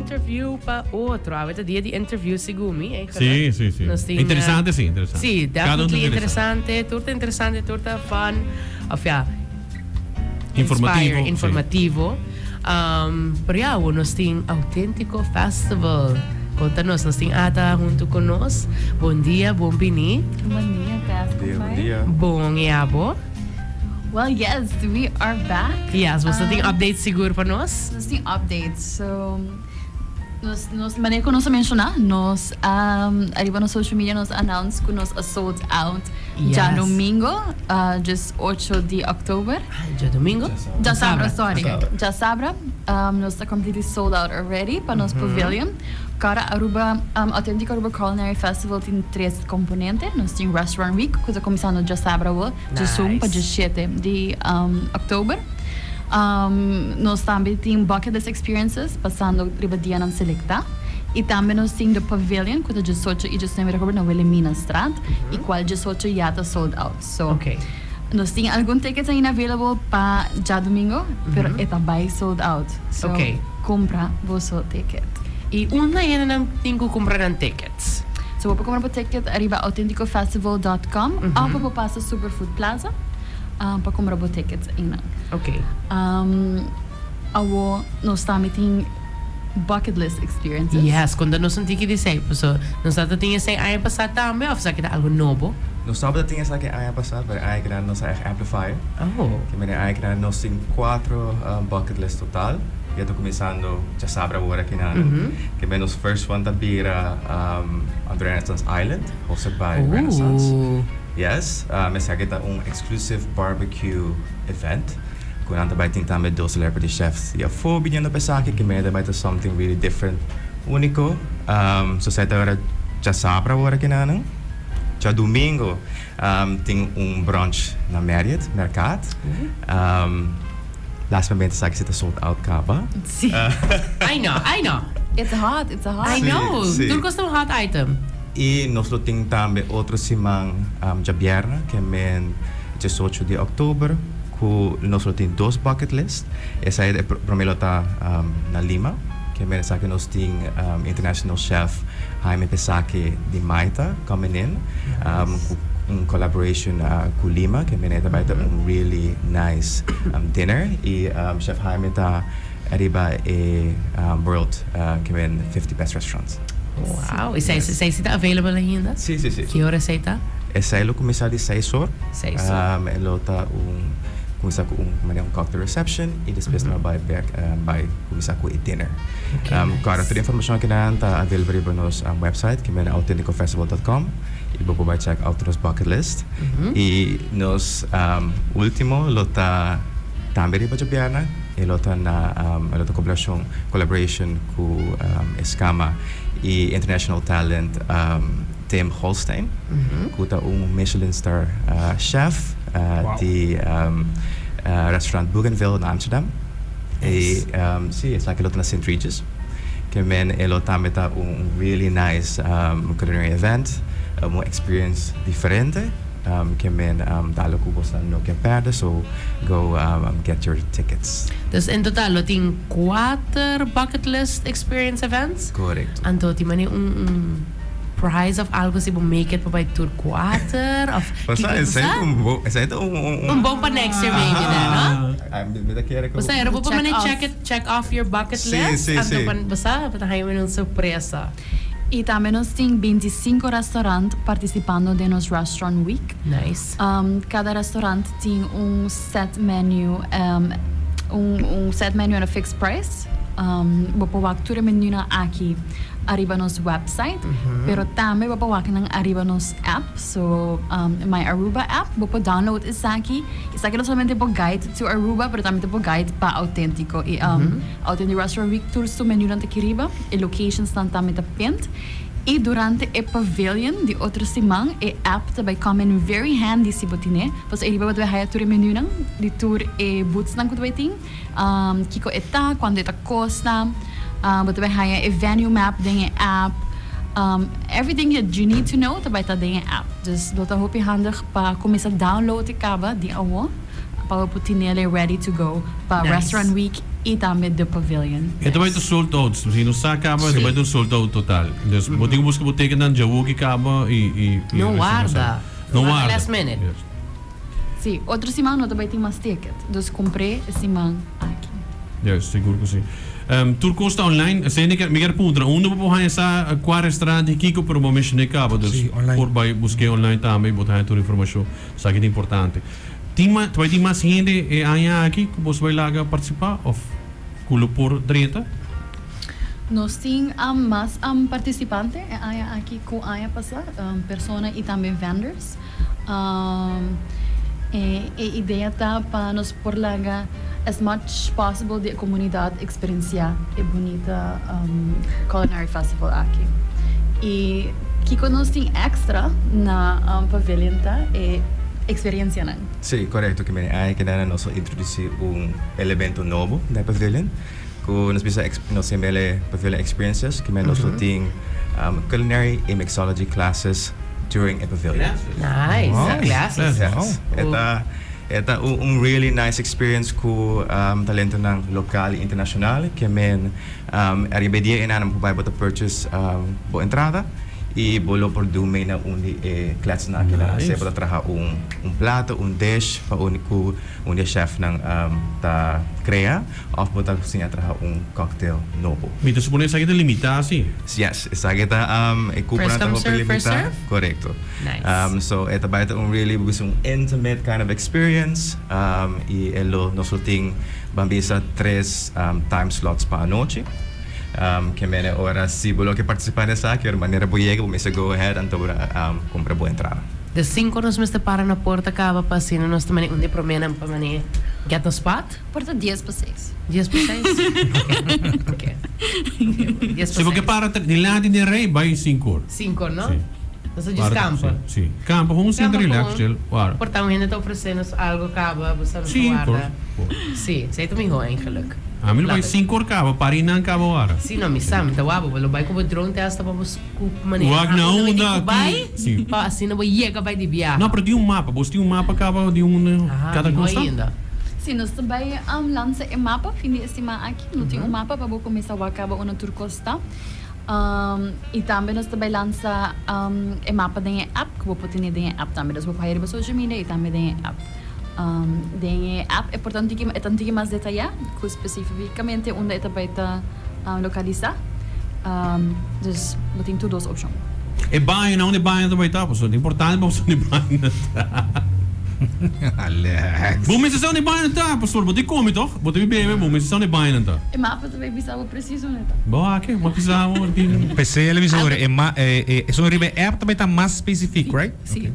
interview pa outro. Avete dia di interview sigumi, Sì. Interessante, sì, interessante. Sì, definitely interessante, turta fun. Of ja, informativo. Pero ja, nos ting Autentico Festival. Conta-nos, nós tem ata junto conosco. Bom dia, bom bini. Bom dia, Bom dia. Bom iabo. Well, yes, we are back. Yes, você tem update seguro para nós? Nós tem updates. So, nós maneira que nós mencionar, nós arriba no social media nós announce que nós sold out já domingo, just 8 de outubro. Já domingo? Já sabra, sorry. Já sabra. Nós está completely sold out already para nos pavilion. Cara, Aruba, Autentico Culinary Festival tem 3 componentes. Nós temos Restaurant Week, que está começando já sabra, de Zoom para 7 de outubro. Nós também temos Bucket List Experiences, passando riba dia na Selecta. E também nós temos o Pavilion, que está 18 e 19 de outubro na Wilhelmina Straat, e qual 18 já está sold out. So, nós temos alguns tickets ainda available para já domingo, pero está bem sold out. So, compra o seu ticket. E onde ainda não tem que comprar tickets? So, para comprar o ticket, arriba autenticofestival.com ou para passar Superfood Plaza para comprar o ticket ainda. Nós também temos bucket list experiences. Yes, quando nós não temos que dizer, nós temos que ser ano passado também, ou fazer algo novo? Nós sabemos que temos que ano passado, mas ano que nós temos amplifier. Que ano que nós temos 4 bucket list total. E estou começando já sabra agora aqui na que é nos first one da bira on the Renaissance Island, hosted by Renaissance. Yes, mas aqui está exclusive barbecue event. Kung também tem também 2 celebrity chefs e a fobia no pesaki que me também something really different, único. So sa agora já sabra agora aqui na já domingo tem brunch na Marriott Mercat. Last moment sa kita sold out ka ba? I know. It's hot. I know. Tudo custa hot item. E nós temos também outro simang Jabierna, que é 18 de outubro, que nós temos 2 bucket list. Essa é primeiro tá na Lima, que é sa que nós temos international chef Jaime Pesaki de Maita coming in, in collaboration com Lima, que é também really nice dinner. E chef Jaime tá arriba world, que é 50 best restaurants. Wow, e você está available ainda? Sim. Que hora você está? Essa é começar de 6 horas. 6 horas. Ela está começar com cocktail reception e depois vai começar com o dinner. Claro, toda a informação que está available no nosso website, que é autenticofestival.com. E você vai check out nos bucket list. E nos último, ela está também para Jabiana. Ela está na collaboration com Escama e international talent Tim Holstein, que é Michelin star chef de restaurant Bougainville na Amsterdam. E sim, é like ela está na St. Regis, que ela também está really nice culinary event, uma experience diferente. Que dalo ko sa no que perde, so go get your tickets. Dus in total, tem 4 bucket list experience events? Correct. Anto, ti mani prize of algo si make it pa by tour 4? Basta, essa é bom pa next year maybe na, no? Basta, era po pa mani check off your bucket list? Sim. Basta, patahay mo ng surpresa. E também nós temos 25 restaurantes participando de nosso Restaurant Week. Nice. Cada restaurante tem set menu, set menu at a fixed price. Bapawag tudo menu na aqui arriba nos website, pero também bapawag ng arriba nos app. So my Aruba app, bapo download isa aqui não somente po guide to Aruba, pero também po guide pa Autentico. E Autentico Restaurant Week tours to menu lang takiriba, e locations lang também ta pint. E durante o pavilion de outro simang, e app também come very handy si botine. Pois arriba ba haya tour menu nang di tour e boots nang kudo ting. Kiko eta quando eta costa. But we have a venue map in app. Everything that you need to know about that app. Dus dat hoop je handig pa começar download kaba di awo. Pa putinele ready to go pa nice. Restaurant Week e também do pavilion. E também do sold out, se não sabe acaba, também do sold out total. Então, botinho busca boteca na Jawu que acaba e não guarda. Não guarda. Last minute. Sim, outro semana também tem mais ticket. Então comprei esse semana aqui. Yes, seguro que sim. Tur costa online, se ik me pergunta, onde vou ganhar essa qual restaurante que por um momento não acaba, então por vai buscar online também, botar toda a informação, isso aqui é importante. Vai ter mais gente aqui que você vai lá participar ou culo por direita? Nós temos mais participantes aqui com a passar, pessoas e também vendors. A ideia está para nós por lá as much possible de comunidade experienciar a bonita culinary festival aqui. E que nós temos extra na pavilion é experiência, não? Sim, correto. Que aí que nós introduzir elemento novo da pavilion. Que nós bisa nós temos pavilion experiences. Que nós temos culinary and mixology classes during a pavilion. Nice, classes. Yes. Esta really nice experience com talento ng local e internacional que arribedia na pagbayad purchase bo entrada e bolo por dume na undi class na kila se para traha plato, dish pa unico chef ng ta crea of bota cozinha traha cocktail novo. Mito supone sa kita limitasi. Yes, sa kita first come serve, first serve? Correcto. Nice. So ito ba ito really intimate kind of experience y elo nosulting bambisa 3 time slots pa anoche. Que mene ora si bolo que participar nessa que maneira boiega vamos go ahead and compra boa entrada. De 5 nos meste para na porta acaba passando nós também onde promena para mane get a spot. Porta 10 para 6. 10 para 6. Okay. Se você para de lá de rei vai 5. 5, não? Nós diz campo. Sim. Campo vamos se relax, claro. Portão ainda está oferecendo algo acaba você não guarda. Sim, sei também ho eigenlijk. A mim vai 5 cabo, parinan cabo ara. Sim, não me sabe, tá wabo, lo vai como drone testa para os scoop maneira. Wag na onda vai? Sim. Pa assim não vai chega vai de viagem. Não, porque mapa, você tem mapa acaba de cada coisa. Sim, nós também lança mapa, fim de semana aqui, não tem mapa para começar a acabar uma tour costa. E também nós também lança mapa de app, que vou poder ter de app também, nós vou fazer para social media e também de app. De app é portanto que mais detalhado, que especificamente onde é também está localizado. Dus we tem todas as opções. E banho não de banho também tá, pessoal. Importante para você de banho. Alex. Bom, mas são de banho tá, pessoal. Você come toch? Você bebe, bom, mas são de banho tá. E mapa também precisava preciso, né? Bom, aqui, mas precisava. PC televisor é só ribe app também tá mais específico, right? Sim.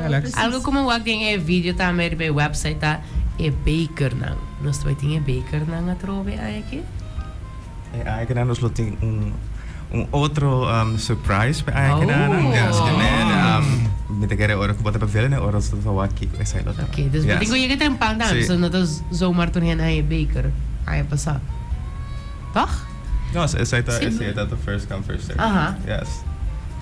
Alex. Algo como wag tem vídeo também no website tá é baker não. Nós também tem baker não a trove aqui. Aí que nós tem outro surprise para aí que nós Mita kere ora ko bata pavilion ora sa tawaki ko sa ilo. Okay, dus yes. Tingko yung kitang pangdam so natos zomaar to niya na baker. Ay pasa. Toch? No, it's the first come first serve. Yes.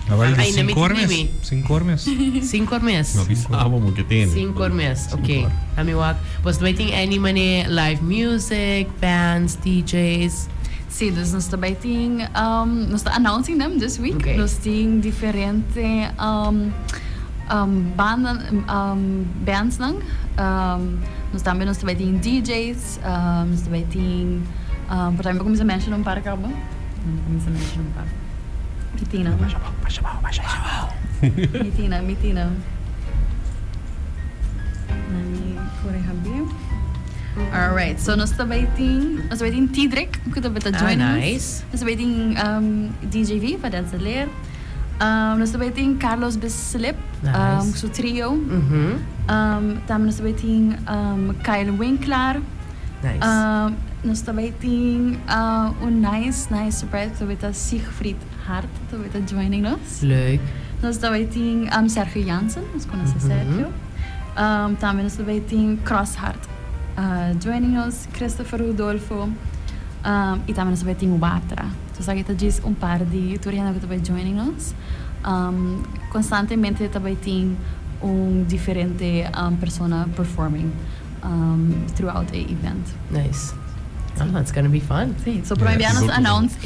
Ay, 5 hormes. 5 hormes. 5 hormes. No, bisabo mo que tem. 5 hormes. Okay. Kami wag. Was waiting any money live music, bands, DJs. Sim, dus nós também tem nós está announcing them this week. Okay. Nós tem diferente bands não. Nós também tem DJs, nós também tem portanto começa a mencionar para cá, bom? Começa a mencionar para. Mitina. Mitina. Nami corre habia. Alright, so nós também tem Tidrik, que também está joining nice. Nós também tem DJ V, para dançar ler. Nós também tem Carlos Besslip, seu trio. Também nós também tem Kyle Winkler. Nice. Nós também tem nice surprise, que também está Siegfried Hart, também está joining nós. Leuk. Nós também tem Sergio Jansen, nós conhecemos Sergio. Também nós também tem Crosshart. Joining us, Christopher Rodolfo, e também nós também temos o Batra. Então, aqui diz par de turianos que também joining us. Constantemente também tem diferente persona performing throughout the event. Nice. It's gonna be fun. Sim, so para enviar nos announce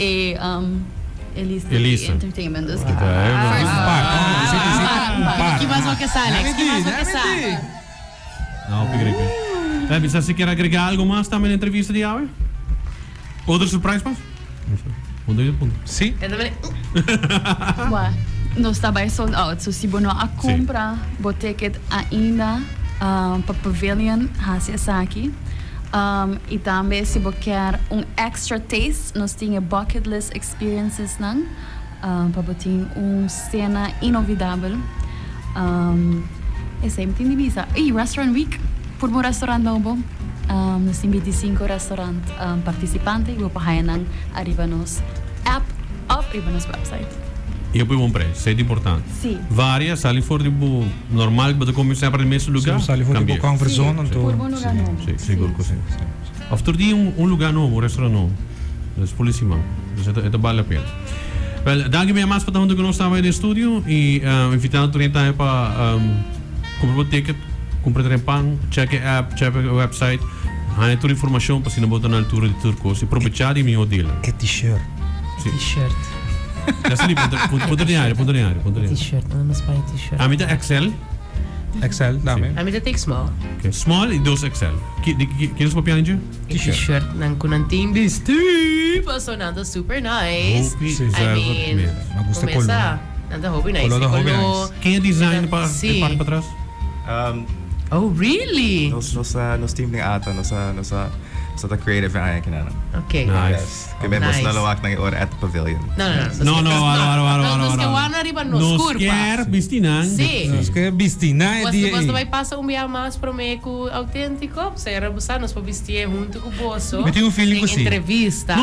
Elisa Entertainment. Dus que Que mais vão que Alex? Que mais vão que Não, begrijp je. Você quer agregar algo mais também na entrevista de hoje? Outra surprise, mas? Ponto. Sim. Nós está bem sold out. So se você não compra o ticket ainda para Pavilion Hasiasaki. E também se você quer extra taste, nós temos bucket list experiences para botar cena inovidável. É sempre de visa. E Restaurant Week, por um restaurante novo, nós temos 25 restaurantes participantes e vamos arriba nos app ou arriba nos website. E eu ponho preço, isso é importante. Sim. Várias, se ali for normal, você começar para o mesmo lugar. Se ali for de comfort zone, então. Por um lugar novo. Sim, seguro que sim. Outro dia lugar novo, restaurante novo. Das polícia. Então vale a pena. Well, dankjewel mais para onde nós estamos aí no estúdio e invitando a para comprar o ticket, comprar o pão, check a app, check a website, há toda a informação para se não botar na altura de Turcos e aproveitar e melhor dele. É t-shirt. T-shirt. Já ali, ponto diário. T-shirt, não se vai t-shirt. A mim dá XL. XL, dame. A mim dá take small. Okay. Small e 2 XL. Que nos papel ainda? T-shirt nang kunanting vestido, sonando super nice. I mean, me gusta el começa, nanda hobby nice. Quem é design para parte para trás? Oh, really? Nos team ng ata, sa the creative na ayan kinana. Okay. Nice. Kaya mas nalawak ng ora at pavilion. No, Nos que wana riba nos curva. Nos quer vestinang. Sí. Nos quer vestina Basta vai passar dia mais para mim com autêntico, será buscar nos para vestir junto com o bolso. Eu tenho um feeling assim. Entrevista.